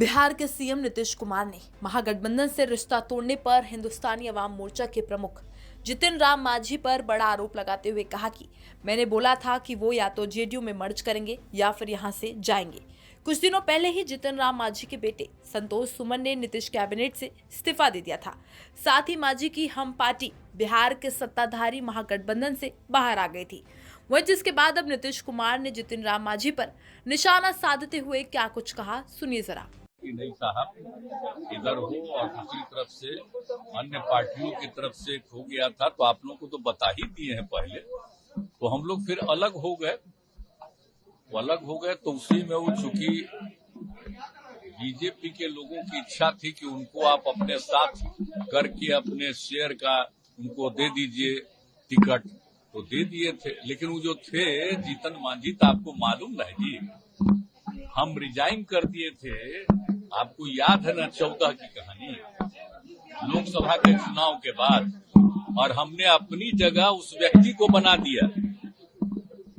बिहार के सीएम नीतीश कुमार ने महागठबंधन से रिश्ता तोड़ने पर हिंदुस्तानी अवाम मोर्चा के प्रमुख जितिन राम मांझी पर बड़ा आरोप लगाते हुए कहा कि मैंने बोला था कि वो या तो जेडीयू में मर्ज करेंगे या फिर यहां से जाएंगे। कुछ दिनों पहले ही जितिन राम मांझी के बेटे संतोष सुमन ने नीतीश कैबिनेट से इस्तीफा दे दिया था। साथ ही मांझी की हम पार्टी बिहार के सत्ताधारी महागठबंधन से बाहर आ गई थी। वहीं जिसके बाद अब नीतीश कुमार ने जितिन राम मांझी पर निशाना साधते हुए क्या कुछ कहा, सुनिए जरा। नहीं साहब, इधर हो और दूसरी तरफ से अन्य पार्टियों की तरफ से हो गया था तो आप लोगों को तो बता ही दिए हैं पहले। तो हम लोग फिर अलग हो गए, तो उसी में वो चूंकि बीजेपी के लोगों की इच्छा थी कि उनको आप अपने साथ करके अपने शेयर का उनको दे दीजिए टिकट, तो दे दिए थे। लेकिन वो जो थे जीतन मांझी, तो आपको मालूम है जी, हम रिजाइन कर दिए थे। आपको याद है ना 14 की कहानी, लोकसभा के चुनाव के बाद, और हमने अपनी जगह उस व्यक्ति को बना दिया।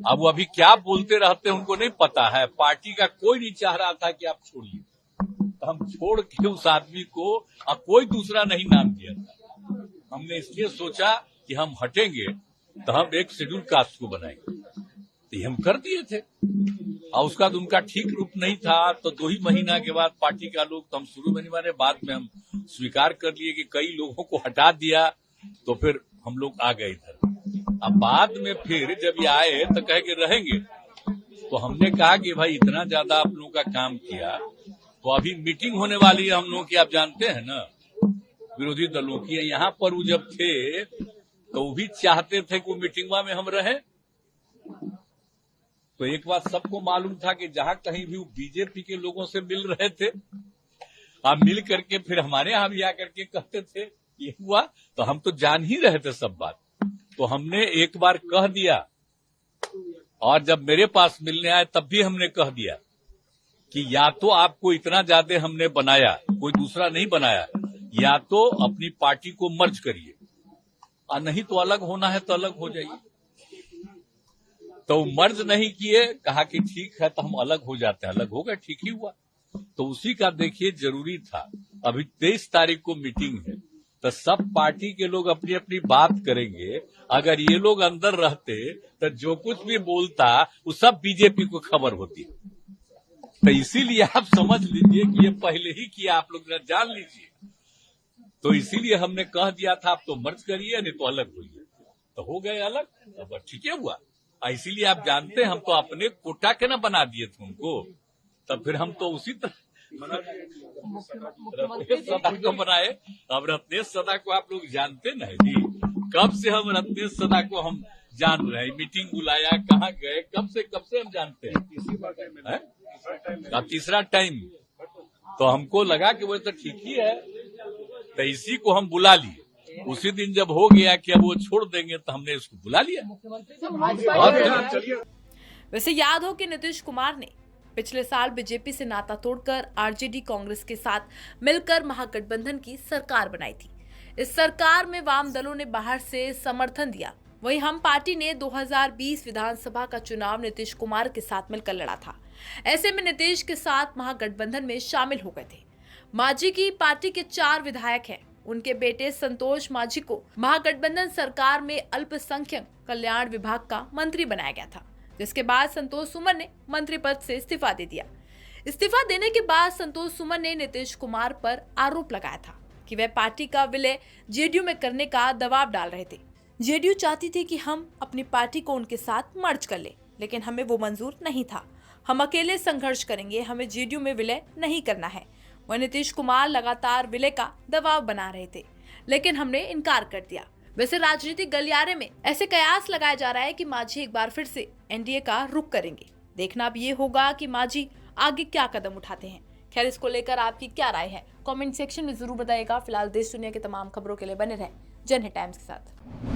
अब वो अभी क्या बोलते रहते हैं उनको नहीं पता है। पार्टी का कोई नहीं चाह रहा था कि आप छोड़िए, तो हम छोड़ के उस आदमी को अब कोई दूसरा नहीं नाम दिया था। हमने इसलिए सोचा कि हम हटेंगे तो हम एक शेड्यूल कास्ट को बनाएंगे, तो हम कर दिए थे। और उसका तो उनका ठीक रूप नहीं था, तो 2 ही महीना के बाद पार्टी का लोग, तो हम शुरू में नहीं माने, बाद में हम स्वीकार कर लिए कि कई लोगों को हटा दिया, तो फिर हम लोग आ गए इधर। अब बाद में फिर जब ये आए तो कहे कि रहेंगे, तो हमने कहा कि भाई इतना ज्यादा आप लोगों का काम किया, तो अभी मीटिंग होने वाली है हम लोगों की, आप जानते हैं ना, विरोधी दलों की। यहाँ पर वो जब थे तो वो भी चाहते थे कि मीटिंगवा में हम रहें। तो एक बात सबको मालूम था कि जहां कहीं भी वो बीजेपी के लोगों से मिल रहे थे, आप मिल करके फिर हमारे यहां भी आकर के कहते थे ये हुआ, तो हम तो जान ही रहे थे सब बात। तो हमने एक बार कह दिया, और जब मेरे पास मिलने आए तब भी हमने कह दिया कि या तो आपको इतना ज्यादा हमने बनाया, कोई दूसरा नहीं बनाया, या तो अपनी पार्टी को मर्ज करिए, और नहीं तो अलग होना है तो अलग हो जाइए। तो मर्ज नहीं किए, कहा कि ठीक है तो हम अलग हो जाते हैं। अलग हो गए, ठीक ही हुआ। तो उसी का देखिए जरूरी था। अभी 23 तारीख को मीटिंग है, तो सब पार्टी के लोग अपनी अपनी बात करेंगे। अगर ये लोग अंदर रहते तो जो कुछ भी बोलता वो सब बीजेपी को खबर होती। तो इसीलिए आप समझ लीजिए कि ये पहले ही किया, आप लोग जान लीजिए। तो इसीलिए हमने कह दिया था आप तो मर्ज करिए, नहीं तो अलग होइए। तो हो गए अलग, अब ठीक है हुआ। इसीलिए आप जानते हैं हम तो अपने कोटा के ना बना दिए थे उनको, तब फिर हम तो उसी तरह रत्नेश सदा को बनाए। अब रत्नेश सदा को आप लोग जानते न है जी, कब से हम रत्नेश सदा को हम जान रहे हैं। मीटिंग बुलाया, कहाँ गए, कब से हम जानते हैं। तीसरा टाइम तो हमको लगा कि वो तो ठीक ही है, तो इसी को हम बुला लिए। उसी दिन जब हो गया कि अब वो छोड़ देंगे तो हमने इसको बुला लिया। वैसे याद हो कि नीतीश कुमार ने पिछले साल बीजेपी से नाता तोड़कर आरजेडी कांग्रेस के साथ मिलकर महागठबंधन की सरकार बनाई थी। इस सरकार में वाम दलों ने बाहर से समर्थन दिया। वहीं हम पार्टी ने 2020 विधानसभा का चुनाव नीतीश कुमार के साथ मिलकर लड़ा था। ऐसे में नीतीश के साथ महागठबंधन में शामिल हो गए थे। मांझी की पार्टी के 4 विधायक हैं। उनके बेटे संतोष मांझी को महागठबंधन सरकार में अल्पसंख्यक कल्याण विभाग का मंत्री बनाया गया था, जिसके बाद संतोष सुमन ने मंत्री पद से इस्तीफा दे दिया। इस्तीफा देने के बाद संतोष सुमन ने नीतीश कुमार पर आरोप लगाया था कि वह पार्टी का विलय जेडीयू में करने का दबाव डाल रहे थे। जेडीयू चाहती थी कि हम अपनी पार्टी को उनके साथ मर्ज कर ले, लेकिन हमें वो मंजूर नहीं था। हम अकेले संघर्ष करेंगे, हमें जेडीयू में विलय नहीं करना है। वह नीतीश कुमार लगातार विलय का दबाव बना रहे थे, लेकिन हमने इनकार कर दिया। वैसे राजनीतिक गलियारे में ऐसे कयास लगाया जा रहा है कि मांझी एक बार फिर से एनडीए का रुख करेंगे। देखना अब ये होगा कि मांझी आगे क्या कदम उठाते हैं। खैर, इसको लेकर आपकी क्या राय है, कमेंट सेक्शन में जरूर बताइएगा। फिलहाल देश दुनिया की तमाम खबरों के लिए बने रहें जनहित टाइम्स के साथ।